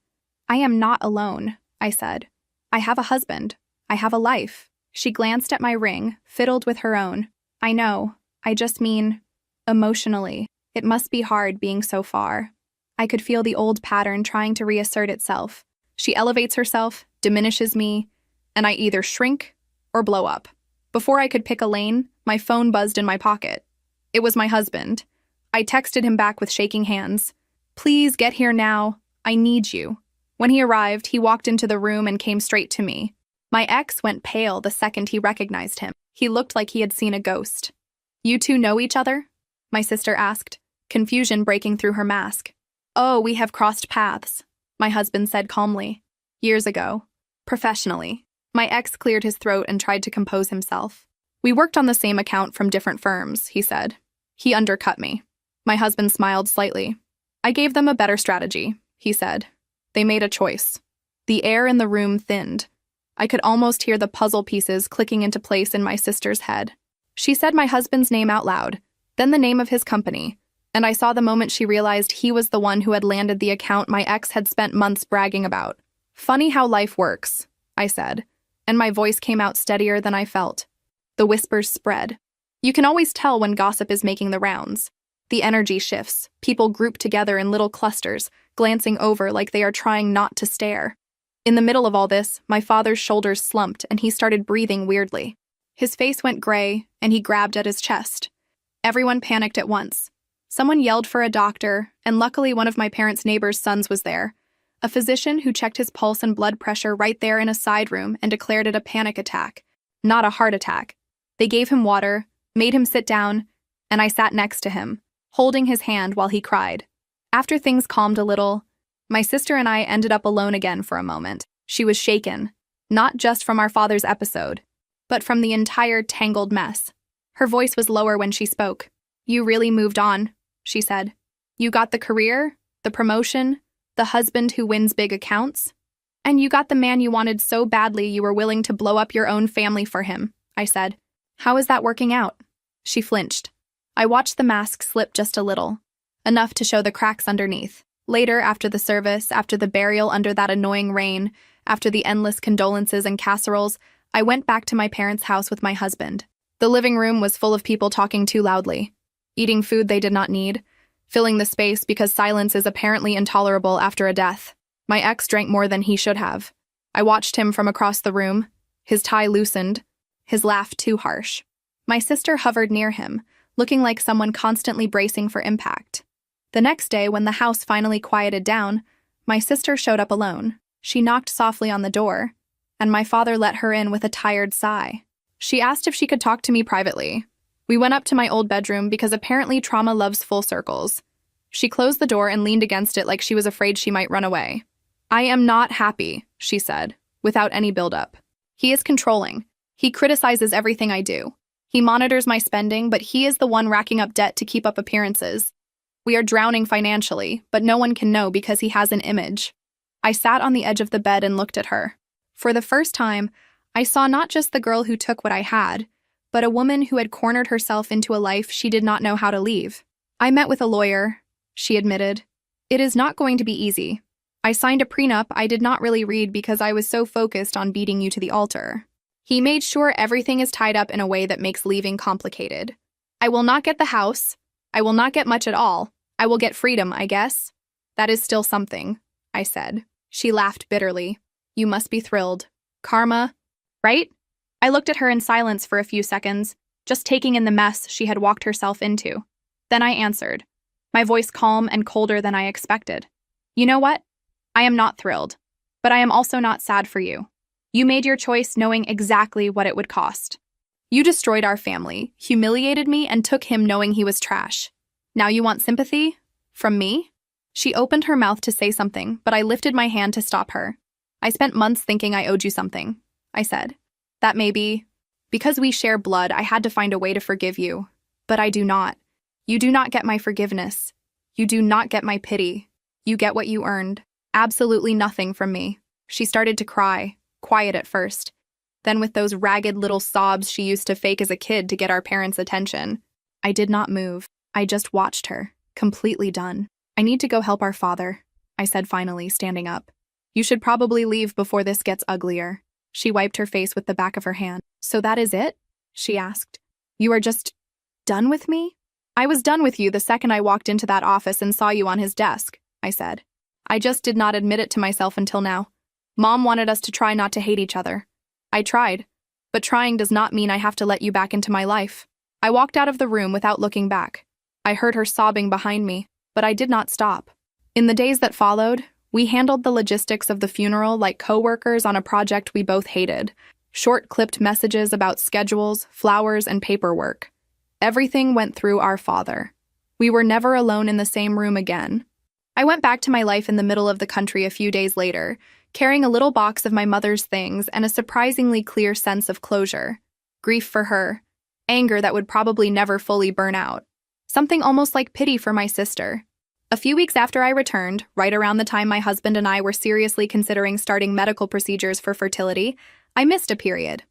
"I am not alone," I said. "I have a husband. I have a life." She glanced at my ring, fiddled with her own. "I know. I just mean, emotionally. It must be hard being so far." I could feel the old pattern trying to reassert itself. She elevates herself, diminishes me, and I either shrink or blow up. Before I could pick a lane, my phone buzzed in my pocket. It was my husband. I texted him back with shaking hands. "Please get here now. I need you." When he arrived, he walked into the room and came straight to me. My ex went pale the second he recognized him. He looked like he had seen a ghost. "You two know each other?" my sister asked, confusion breaking through her mask. "Oh, we have crossed paths," my husband said calmly. "Years ago. Professionally." My ex cleared his throat and tried to compose himself. "We worked on the same account from different firms," he said. He undercut me. My husband smiled slightly. "I gave them a better strategy," he said. They made a choice. The air in the room thinned. I could almost hear the puzzle pieces clicking into place in my sister's head. She said my husband's name out loud, then the name of his company, and I saw the moment she realized he was the one who had landed the account my ex had spent months bragging about. "Funny how life works," I said, and my voice came out steadier than I felt. The whispers spread. You can always tell when gossip is making the rounds. The energy shifts, people group together in little clusters, glancing over like they are trying not to stare. In the middle of all this, my father's shoulders slumped and he started breathing weirdly. His face went gray, and he grabbed at his chest. Everyone panicked at once. Someone yelled for a doctor, and luckily one of my parents' neighbors' sons was there, a physician who checked his pulse and blood pressure right there in a side room and declared it a panic attack, not a heart attack. They gave him water, made him sit down, and I sat next to him, holding his hand while he cried. After things calmed a little, my sister and I ended up alone again for a moment. She was shaken, not just from our father's episode, but from the entire tangled mess. Her voice was lower when she spoke. "You really moved on," she said. "You got the career, the promotion, the husband who wins big accounts, and you got the man you wanted so badly you were willing to blow up your own family for him," I said. "How is that working out?" She flinched. I watched the mask slip just a little, enough to show the cracks underneath. Later, after the service, after the burial under that annoying rain, after the endless condolences and casseroles, I went back to my parents' house with my husband. The living room was full of people talking too loudly. eating food they did not need, filling the space because silence is apparently intolerable after a death. My ex drank more than he should have. I watched him from across the room, his tie loosened, his laugh too harsh. My sister hovered near him, looking like someone constantly bracing for impact. The next day, when the house finally quieted down, my sister showed up alone. She knocked softly on the door, and my father let her in with a tired sigh. She asked if she could talk to me privately. We went up to my old bedroom because apparently trauma loves full circles. She closed the door and leaned against it like she was afraid she might run away. "I am not happy," she said, without any buildup. "He is controlling. He criticizes everything I do. He monitors my spending, but he is the one racking up debt to keep up appearances. We are drowning financially, but no one can know because he has an image." I sat on the edge of the bed and looked at her. For the first time, I saw not just the girl who took what I had, but a woman who had cornered herself into a life she did not know how to leave. "I met with a lawyer," she admitted. "It is not going to be easy. I signed a prenup I did not really read because I was so focused on beating you to the altar. He made sure everything is tied up in a way that makes leaving complicated. I will not get the house. I will not get much at all. I will get freedom, I guess. That is still something," I said. She laughed bitterly. "You must be thrilled. Karma, right?" I looked at her in silence for a few seconds, just taking in the mess she had walked herself into. Then I answered, my voice calm and colder than I expected. "You know what? I am not thrilled, but I am also not sad for you. You made your choice knowing exactly what it would cost. You destroyed our family, humiliated me, and took him knowing he was trash. Now you want sympathy? From me?" She opened her mouth to say something, but I lifted my hand to stop her. "I spent months thinking I owed you something," I said. "That may be. Because we share blood, I had to find a way to forgive you. But I do not. You do not get my forgiveness. You do not get my pity. You get what you earned. Absolutely nothing from me." She started to cry, quiet at first. Then with those ragged little sobs she used to fake as a kid to get our parents' attention. I did not move. I just watched her, completely done. "I need to go help our father," I said finally, standing up. "You should probably leave before this gets uglier." She wiped her face with the back of her hand. "So that is it?" she asked. "You are just done with me?" "I was done with you the second I walked into that office and saw you on his desk," I said. "I just did not admit it to myself until now. Mom wanted us to try not to hate each other. I tried, but trying does not mean I have to let you back into my life." I walked out of the room without looking back. I heard her sobbing behind me, but I did not stop. In the days that followed, we handled the logistics of the funeral like co-workers on a project we both hated. Short-clipped messages about schedules, flowers, and paperwork. Everything went through our father. We were never alone in the same room again. I went back to my life in the middle of the country a few days later, carrying a little box of my mother's things and a surprisingly clear sense of closure. Grief for her. Anger that would probably never fully burn out. Something almost like pity for my sister. A few weeks after I returned, right around the time my husband and I were seriously considering starting medical procedures for fertility, I missed a period.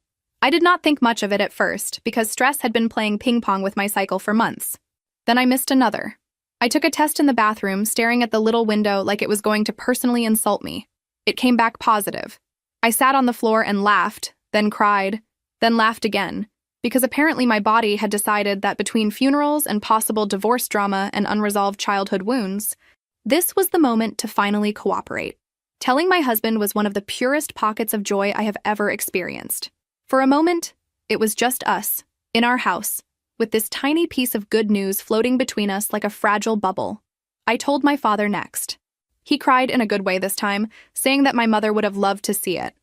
I did not think much of it at first because stress had been playing ping pong with my cycle for months. Then I missed another. I took a test in the bathroom, staring at the little window like it was going to personally insult me. It came back positive. I sat on the floor and laughed, then cried, then laughed again, because apparently my body had decided that between funerals and possible divorce drama and unresolved childhood wounds, this was the moment to finally cooperate. Telling my husband was one of the purest pockets of joy I have ever experienced. For a moment, it was just us, in our house, with this tiny piece of good news floating between us like a fragile bubble. I told my father next. He cried in a good way this time, saying that my mother would have loved to see it.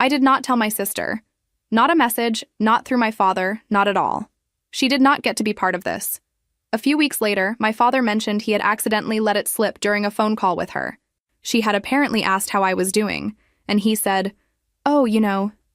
I did not tell my sister. Not a message, not through my father, not at all. She did not get to be part of this. A few weeks later, my father mentioned he had accidentally let it slip during a phone call with her. She had apparently asked how I was doing, and he said, "Oh,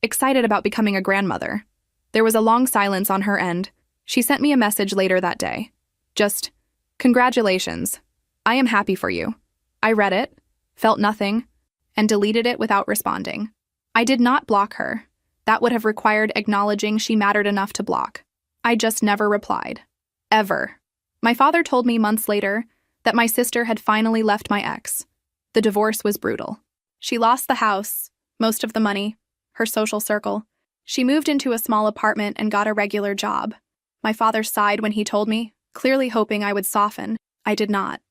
excited about becoming a grandmother." There was a long silence on her end. She sent me a message later that day. Just, "Congratulations. I am happy for you." I read it, felt nothing, and deleted it without responding. I did not block her. That would have required acknowledging she mattered enough to block. I just never replied. Ever. My father told me months later that my sister had finally left my ex. The divorce was brutal. She lost the house, most of the money, her social circle. She moved into a small apartment and got a regular job. My father sighed when he told me, clearly hoping I would soften. I did not.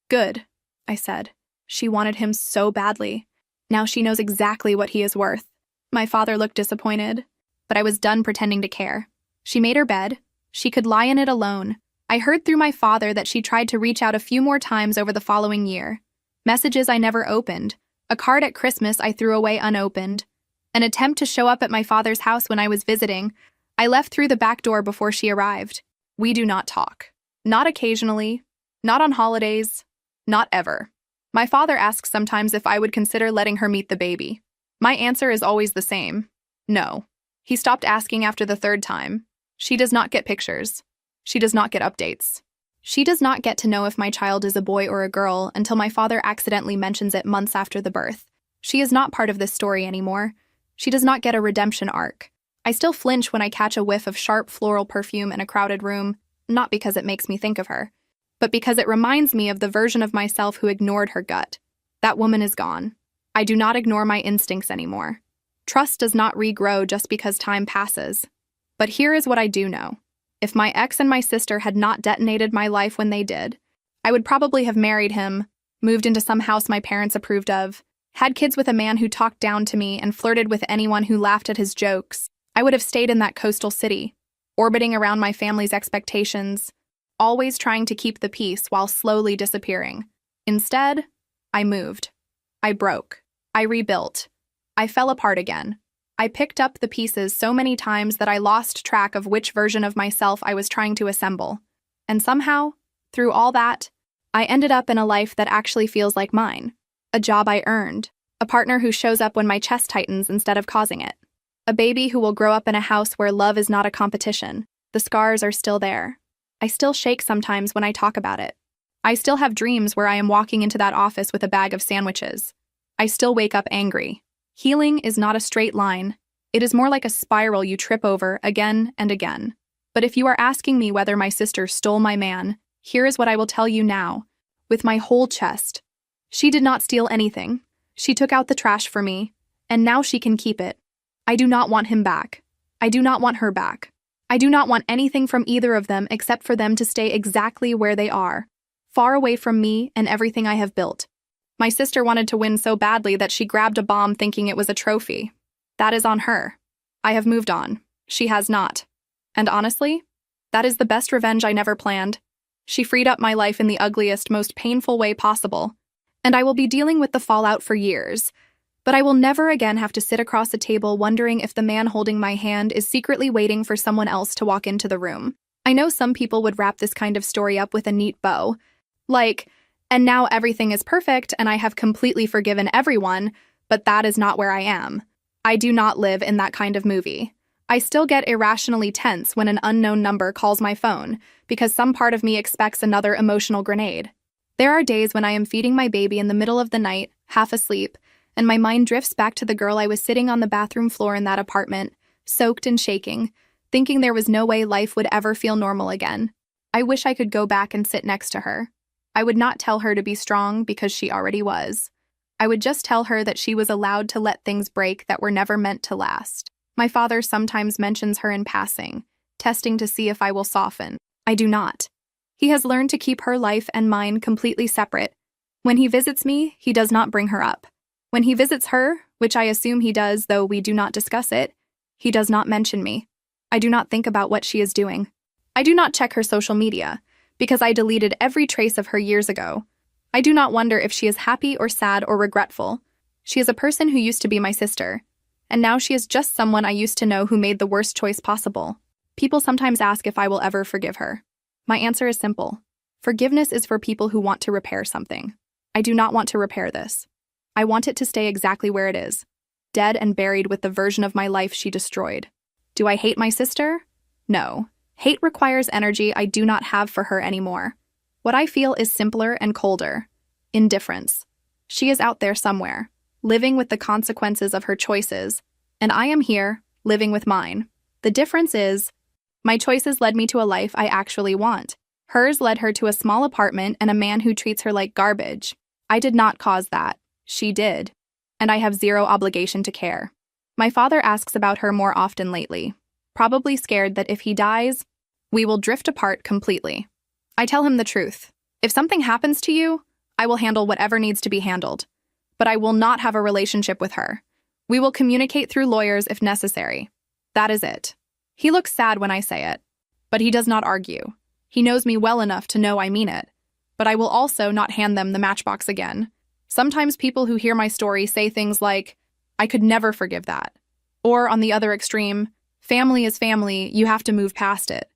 Good, I said. She wanted him so badly. Now she knows exactly what he is worth. My father looked disappointed, but I was done pretending to care. She made her bed. She could lie in it alone. I heard through my father that she tried to reach out a few more times over the following year. Messages I never opened. A card at Christmas I threw away unopened. An attempt to show up at my father's house when I was visiting. I left through the back door before she arrived. We do not talk. Not occasionally. Not on holidays. Not ever. My father asks sometimes if I would consider letting her meet the baby. My answer is always the same. No. He stopped asking after the third time. She does not get pictures. She does not get updates. She does not get to know if my child is a boy or a girl until my father accidentally mentions it months after the birth. She is not part of this story anymore. She does not get a redemption arc. I still flinch when I catch a whiff of sharp floral perfume in a crowded room, not because it makes me think of her, but because it reminds me of the version of myself who ignored her gut. That woman is gone. I do not ignore my instincts anymore. Trust does not regrow just because time passes. But here is what I do know. If my ex and my sister had not detonated my life when they did, I would probably have married him, moved into some house my parents approved of, had kids with a man who talked down to me and flirted with anyone who laughed at his jokes. I would have stayed in that coastal city, orbiting around my family's expectations, always trying to keep the peace while slowly disappearing. Instead, I moved. I broke. I rebuilt. I fell apart again. I picked up the pieces so many times that I lost track of which version of myself I was trying to assemble. And somehow, through all that, I ended up in a life that actually feels like mine. A job I earned. A partner who shows up when my chest tightens instead of causing it. A baby who will grow up in a house where love is not a competition. The scars are still there. I still shake sometimes when I talk about it. I still have dreams where I am walking into that office with a bag of sandwiches. I still wake up angry. Healing is not a straight line. It is more like a spiral you trip over again and again. But if you are asking me whether my sister stole my man, here is what I will tell you now, with my whole chest. She did not steal anything. She took out the trash for me, and now she can keep it. I do not want him back. I do not want her back. I do not want anything from either of them except for them to stay exactly where they are, far away from me and everything I have built. My sister wanted to win so badly that she grabbed a bomb thinking it was a trophy. That is on her. I have moved on. She has not. And honestly, that is the best revenge I never planned. She freed up my life in the ugliest, most painful way possible. And I will be dealing with the fallout for years. But I will never again have to sit across a table wondering if the man holding my hand is secretly waiting for someone else to walk into the room. I know some people would wrap this kind of story up with a neat bow. Like, and now everything is perfect and I have completely forgiven everyone, but that is not where I am. I do not live in that kind of movie. I still get irrationally tense when an unknown number calls my phone because some part of me expects another emotional grenade. There are days when I am feeding my baby in the middle of the night, half asleep, and my mind drifts back to the girl I was sitting on the bathroom floor in that apartment, soaked and shaking, thinking there was no way life would ever feel normal again. I wish I could go back and sit next to her. I would not tell her to be strong because she already was. I would just tell her that she was allowed to let things break that were never meant to last. My father sometimes mentions her in passing, testing to see if I will soften. I do not. He has learned to keep her life and mine completely separate. When he visits me, he does not bring her up. When he visits her, which I assume he does, though we do not discuss it, he does not mention me. I do not think about what she is doing. I do not check her social media, because I deleted every trace of her years ago. I do not wonder if she is happy or sad or regretful. She is a person who used to be my sister, and now she is just someone I used to know who made the worst choice possible. People sometimes ask if I will ever forgive her. My answer is simple. Forgiveness is for people who want to repair something. I do not want to repair this. I want it to stay exactly where it is, dead and buried with the version of my life she destroyed. Do I hate my sister? No. Hate requires energy I do not have for her anymore. What I feel is simpler and colder. Indifference. She is out there somewhere, living with the consequences of her choices, and I am here, living with mine. The difference is, my choices led me to a life I actually want. Hers led her to a small apartment and a man who treats her like garbage. I did not cause that. She did. And I have zero obligation to care. My father asks about her more often lately, probably scared that if he dies, we will drift apart completely. I tell him the truth. If something happens to you, I will handle whatever needs to be handled. But I will not have a relationship with her. We will communicate through lawyers if necessary. That is it. He looks sad when I say it, but he does not argue. He knows me well enough to know I mean it. But I will also not hand them the matchbox again. Sometimes people who hear my story say things like, I could never forgive that. Or on the other extreme, family is family, you have to move past it.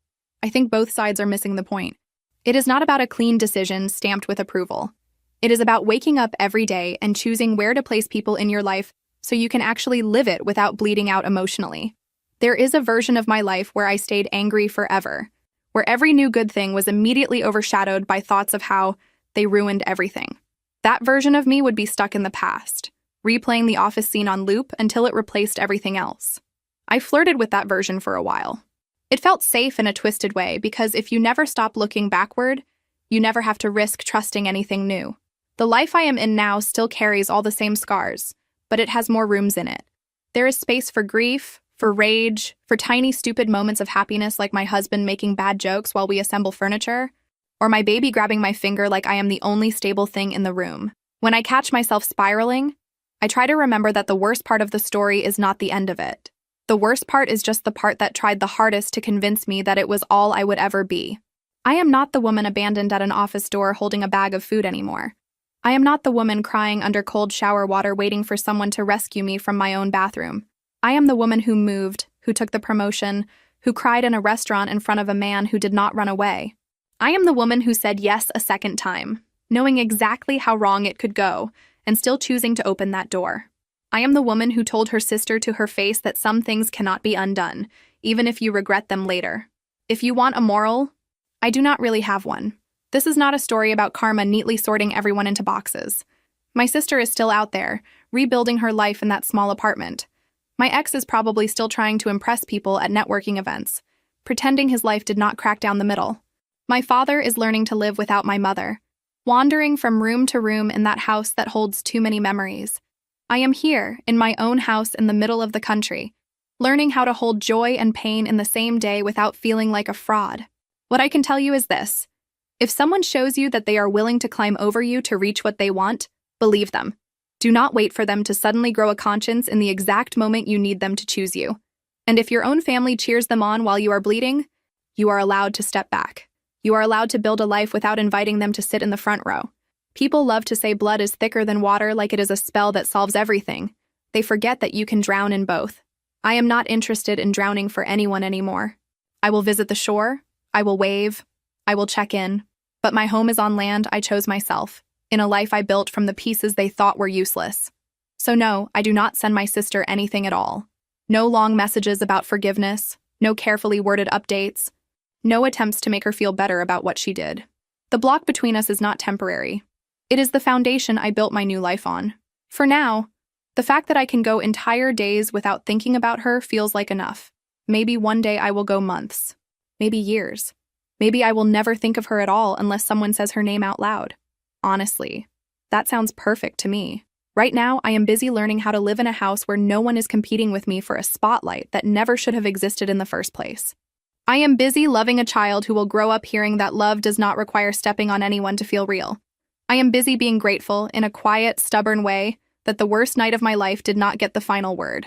I think both sides are missing the point. It is not about a clean decision stamped with approval. It is about waking up every day and choosing where to place people in your life so you can actually live it without bleeding out emotionally. There is a version of my life where I stayed angry forever, where every new good thing was immediately overshadowed by thoughts of how they ruined everything. That version of me would be stuck in the past, replaying the office scene on loop until it replaced everything else. I flirted with that version for a while. It felt safe in a twisted way because if you never stop looking backward, you never have to risk trusting anything new. The life I am in now still carries all the same scars, but it has more rooms in it. There is space for grief, for rage, for tiny stupid moments of happiness like my husband making bad jokes while we assemble furniture, or my baby grabbing my finger like I am the only stable thing in the room. When I catch myself spiraling, I try to remember that the worst part of the story is not the end of it. The worst part is just the part that tried the hardest to convince me that it was all I would ever be. I am not the woman abandoned at an office door holding a bag of food anymore. I am not the woman crying under cold shower water waiting for someone to rescue me from my own bathroom. I am the woman who moved, who took the promotion, who cried in a restaurant in front of a man who did not run away. I am the woman who said yes a second time, knowing exactly how wrong it could go, and still choosing to open that door. I am the woman who told her sister to her face that some things cannot be undone, even if you regret them later. If you want a moral, I do not really have one. This is not a story about karma neatly sorting everyone into boxes. My sister is still out there, rebuilding her life in that small apartment. My ex is probably still trying to impress people at networking events, pretending his life did not crack down the middle. My father is learning to live without my mother, wandering from room to room in that house that holds too many memories. I am here, in my own house in the middle of the country, learning how to hold joy and pain in the same day without feeling like a fraud. What I can tell you is this. If someone shows you that they are willing to climb over you to reach what they want, believe them. Do not wait for them to suddenly grow a conscience in the exact moment you need them to choose you. And if your own family cheers them on while you are bleeding, you are allowed to step back. You are allowed to build a life without inviting them to sit in the front row. People love to say blood is thicker than water like it is a spell that solves everything. They forget that you can drown in both. I am not interested in drowning for anyone anymore. I will visit the shore, I will wave, I will check in, but my home is on land I chose myself, in a life I built from the pieces they thought were useless. So no, I do not send my sister anything at all. No long messages about forgiveness, no carefully worded updates, no attempts to make her feel better about what she did. The block between us is not temporary. It is the foundation I built my new life on. For now, the fact that I can go entire days without thinking about her feels like enough. Maybe one day I will go months, maybe years. Maybe I will never think of her at all unless someone says her name out loud. Honestly, that sounds perfect to me. Right now, I am busy learning how to live in a house where no one is competing with me for a spotlight that never should have existed in the first place. I am busy loving a child who will grow up hearing that love does not require stepping on anyone to feel real. I am busy being grateful, in a quiet, stubborn way, that the worst night of my life did not get the final word.